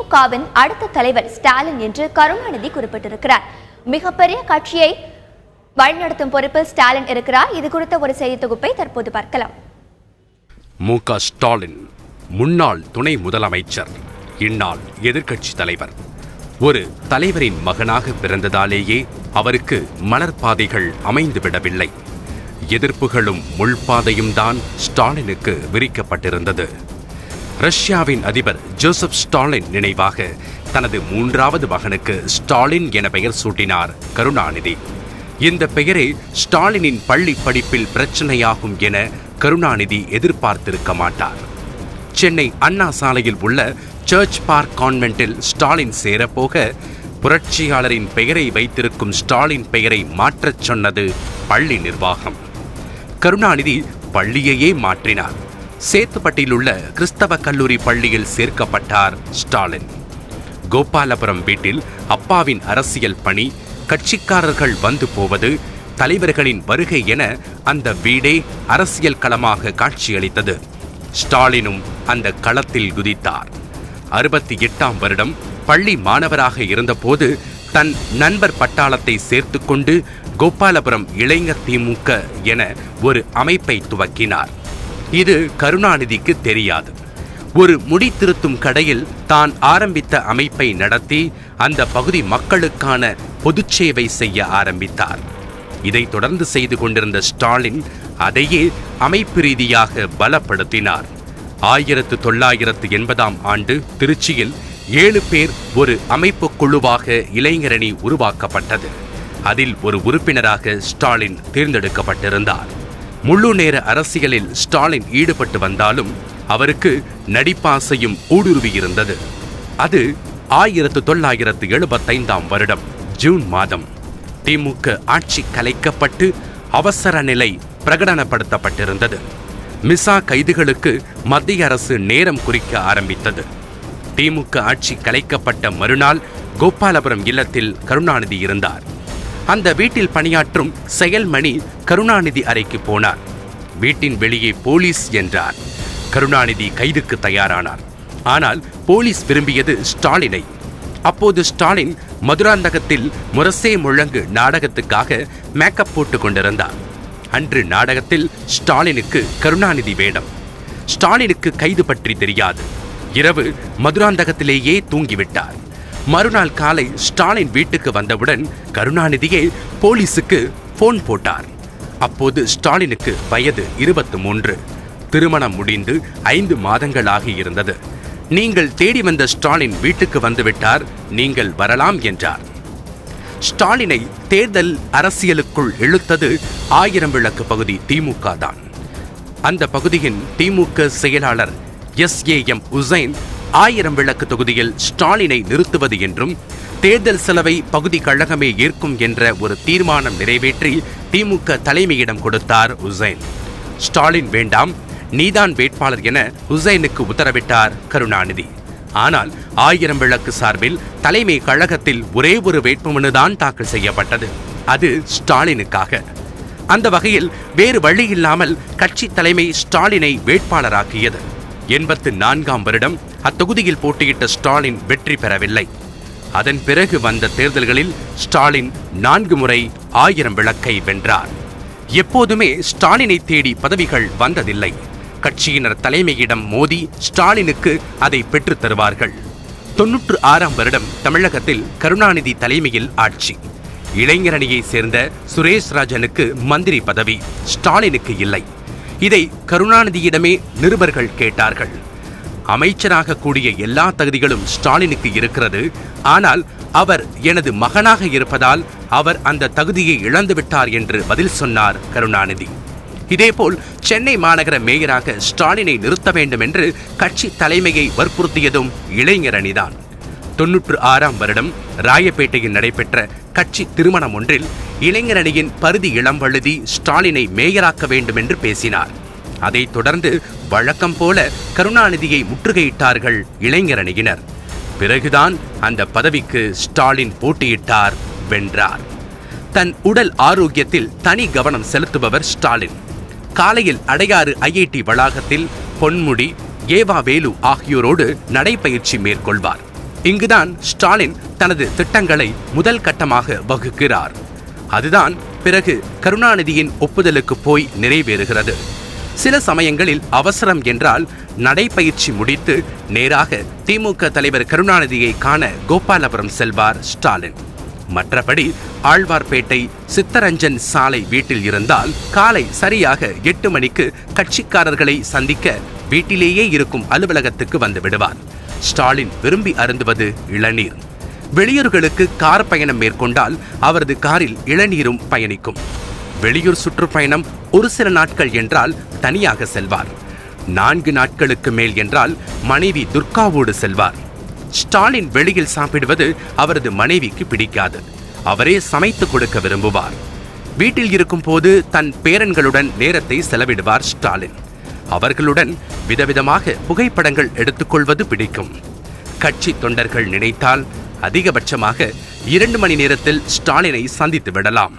திமுகவின் அடுத்த தலைவர் ஸ்டாலின் என்று கருணாநிதி குறிப்பிட்டிருக்கிறார். மிகப்பெரிய கட்சியை வழிநடத்தும் பொறுப்பில் ஸ்டாலின் இருக்கிறார். இது குறித்த ஒரு செய்தி தொகுப்பை தற்போது பார்க்கலாம். மு.க. ஸ்டாலின் முன்னாள் துணை முதலமைச்சர், இந்நாள் எதிர்க்கட்சி தலைவர். ஒரு தலைவரின் மகனாக பிறந்ததாலேயே அவருக்கு மலர்பாதைகள் அமைந்துவிடவில்லை. எதிர்ப்புகளும் முள்பாதையும் தான் ஸ்டாலினுக்கு விரிக்கப்பட்டிருந்தது. ரஷ்யாவின் அதிபர் ஜோசப் ஸ்டாலின் நினைவாக தனது 3வது மகனுக்கு ஸ்டாலின் என பெயர் சூட்டினார் கருணாநிதி. இந்த பெயரே ஸ்டாலினின் பள்ளி படிப்பில் பிரச்சனையாகும் என கருணாநிதி எதிர்பார்த்திருக்க மாட்டார். சென்னை அண்ணா சாலையில் உள்ள சர்ச் பார்க் கான்வென்ட்டில் ஸ்டாலின் சேரப்போக புரட்சியாளரின் பெயரை வைத்திருக்கும் ஸ்டாலின் பெயரை மாற்றச் சொன்னது பள்ளி நிர்வாகம். கருணாநிதி பள்ளியையே மாற்றினார். சேத்துப்பட்டில் உள்ள கிறிஸ்தவ கல்லூரி பள்ளியில் சேர்க்கப்பட்டார் ஸ்டாலின். கோபாலபுரம் வீட்டில் அப்பாவின் அரசியல் பணி, கட்சிக்காரர்கள் வந்து போவது, தலைவர்களின் வருகை என அந்த வீடே அரசியல் களமாக காட்சியளித்தது. ஸ்டாலினும் அந்த களத்தில் குதித்தார். 68ஆம் வருடம் பள்ளி மாணவராக இருந்தபோது தன் நண்பர் பட்டாளத்தை சேர்த்து கொண்டு கோபாலபுரம் இளைஞர் திமுக என ஒரு அமைப்பை துவக்கினார். இது கருணாநிதிக்கு தெரியாது. ஒரு முடி திருத்தும் கடையில் தான் ஆரம்பித்த அமைப்பை நடத்தி அந்த பகுதி மக்களுக்கான பொதுச் சேவை செய்ய ஆரம்பித்தார். இதை தொடர்ந்து செய்து கொண்டிருந்த ஸ்டாலின் அதையே அமைப்பு ரீதியாக பலப்படுத்தினார். 1980ஆம் ஆண்டு திருச்சியில் 7 பேர் ஒரு அமைப்பு குழுவாக இளைஞரணி உருவாக்கப்பட்டது. அதில் ஒரு உறுப்பினராக ஸ்டாலின் தேர்ந்தெடுக்கப்பட்டிருந்தார். முழு நேர அரசியலில் ஸ்டாலின் ஈடுபட்டு வந்தாலும் அவருக்கு நடிப்பாசையும் ஊடுருவியிருந்தது. அது 1975ஆம் வருடம் ஜூன் மாதம் திமுக ஆட்சி கலைக்கப்பட்டு அவசர நிலை பிரகடனப்படுத்தப்பட்டிருந்தது. மிசா கைதுகளுக்கு மத்திய அரசு நேரம் குறிக்க ஆரம்பித்தது. திமுக ஆட்சி கலைக்கப்பட்ட மறுநாள் கோபாலபுரம் இல்லத்தில் கருணாநிதி இருந்தார். அந்த வீட்டில் பணியாற்றும் செயல்மணி கருணாநிதி அறைக்கு போனார். வீட்டின் வெளியே போலீஸ் என்றார். கருணாநிதி கைதுக்கு தயாரானார். ஆனால் போலீஸ் விரும்பியது ஸ்டாலினை. அப்போது ஸ்டாலின் மதுராந்தகத்தில் முரசே முழங்கு நாடகத்துக்காக மேக்கப் போட்டு கொண்டிருந்தார். அன்று நாடகத்தில் ஸ்டாலினுக்கு கருணாநிதி வேடம். ஸ்டாலினுக்கு கைது பற்றி தெரியாது. இரவு மதுராந்தகத்திலேயே தூங்கிவிட்டார். மறுநாள் காலை ஸ்டாலின் வீட்டுக்கு வந்தவுடன் கருணாநிதியே போலீசுக்கு போன் போட்டார். அப்போது ஸ்டாலினுக்கு வயது 23. திருமணம் முடிந்து 5 மாதங்களாகி இருந்தது. நீங்கள் தேடி வந்த ஸ்டாலின் வீட்டுக்கு வந்துவிட்டார், நீங்கள் வரலாம் என்றார். ஸ்டாலினை தேர்தல் அரசியலுக்குள் இழுத்தது 1000 விளக்கு பகுதி திமுக தான். அந்த பகுதியின் திமுக செயலாளர் SAM உசைன் 1000 விளக்கு தொகுதியில் ஸ்டாலினை நிறுத்துவது என்றும் தேர்தல் செலவை பகுதி கழகமே ஏற்கும் என்ற ஒரு தீர்மானம் நிறைவேற்றி திமுக தலைமையிடம் கொடுத்தார் உசைன். ஸ்டாலின் வேண்டாம், நீதான் வேட்பாளர் என உசைனுக்கு உத்தரவிட்டார் கருணாநிதி. ஆனால் 1000 விளக்கு சார்பில் தலைமை கழகத்தில் ஒரே ஒரு வேட்புமனுதான் தாக்கல் செய்யப்பட்டது. அது ஸ்டாலினுக்காக. அந்த வகையில் வேறு வழி இல்லாமல் கட்சி தலைமை ஸ்டாலினை வேட்பாளராக்கியது. 84ஆம் வருடம் அத்தொகுதியில் போட்டியிட்ட ஸ்டாலின் வெற்றி பெறவில்லை. அதன் பிறகு வந்த தேர்தல்களில் ஸ்டாலின் 4 முறை 1000 விளக்கை வென்றார். எப்போதுமே ஸ்டாலினை தேடி பதவிகள் வந்ததில்லை. கட்சியினர் தலைமையிடம் மோதி ஸ்டாலினுக்கு அதை பெற்றுத் தருவார்கள். 96ஆம் வருடம் தமிழகத்தில் கருணாநிதி தலைமையில் ஆட்சி. இளைஞரணியை சேர்ந்த சுரேஷ் ராஜனுக்கு மந்திரி பதவி, ஸ்டாலினுக்கு இல்லை. இதை கருணாநிதியிடமே நிருபர்கள் கேட்டார்கள். அமைச்சராக கூடிய எல்லா தகுதிகளும் ஸ்டாலினுக்கு இருக்கிறது. ஆனால் அவர் எனது மகனாக இருப்பதால் அவர் அந்த தகுதியை இழந்துவிட்டார் என்று பதில் சொன்னார் கருணாநிதி. இதேபோல் சென்னை மாநகர மேயராக ஸ்டாலினை நிறுத்த வேண்டும் என்று கட்சி தலைமையை வற்புறுத்தியதும் இளைஞரணிதான். 96ஆம் வருடம் ராயப்பேட்டையில் நடைபெற்ற கட்சி திருமணம் ஒன்றில் இளைஞரணியின் பரிதி இளம்வழுதி ஸ்டாலினை மேயராக்க வேண்டும் என்று பேசினார். அதைத் தொடர்ந்து வழக்கம் போல கருணாநிதியை முற்றுகையிட்டார்கள் இளைஞரணியினர். பிறகுதான் அந்த பதவிக்கு ஸ்டாலின் போட்டியிட்டார், வென்றார். தன் உடல் ஆரோக்கியத்தில் தனி கவனம் செலுத்துபவர் ஸ்டாலின். காலையில் அடையாறு IIT வளாகத்தில் பொன்முடி, ஏவா வேலு ஆகியோரோடு நடைபயிற்சி மேற்கொள்வார். இங்குதான் ஸ்டாலின் தனது திட்டங்களை முதல் கட்டமாக வகுக்கிறார். அதுதான் பிறகு கருணாநிதியின் ஒப்புதலுக்கு போய் நிறைவேறுகிறது. சில சமயங்களில் அவசரம் என்றால் நடைபயிற்சி முடித்து நேராக திமுக தலைவர் கருணாநிதியை காண கோபாலபுரம் செல்வார் ஸ்டாலின். மற்றபடி ஆழ்வார்பேட்டை சித்தரஞ்சன் சாலை வீட்டில் இருந்தால் காலை சரியாக 8 மணிக்கு கட்சிக்காரர்களை சந்திக்க வீட்டிலேயே இருக்கும் அலுவலகத்துக்கு வந்து விடுவார். ஸ்டாலின் விரும்பி அருந்துவது இளநீர். வெளியூர்களுக்கு கார் பயணம் மேற்கொண்டால் அவரது காரில் இளநீரும் பயணிக்கும். வெளியூர் சுற்றுப்பயணம் ஒரு சில நாட்கள் என்றால் தனியாக செல்வார். 4 நாட்களுக்கு மேல் என்றால் மனைவி துர்காவோடு செல்வார். ஸ்டாலின் வெளியில் சாப்பிடுவது அவரது மனைவிக்கு பிடிக்காது. அவரே சமைத்து கொடுக்க விரும்புவார். வீட்டில் இருக்கும் போது தன் பேரன்களுடன் நேரத்தை செலவிடுவார் ஸ்டாலின். அவர்களுடன் விதவிதமாக புகைப்படங்கள் எடுத்துக்கொள்வது பிடிக்கும். கட்சி தொண்டர்கள் நினைத்தால் அதிகபட்சமாக 2 மணி நேரத்தில் ஸ்டாலினை சந்தித்து விடலாம்.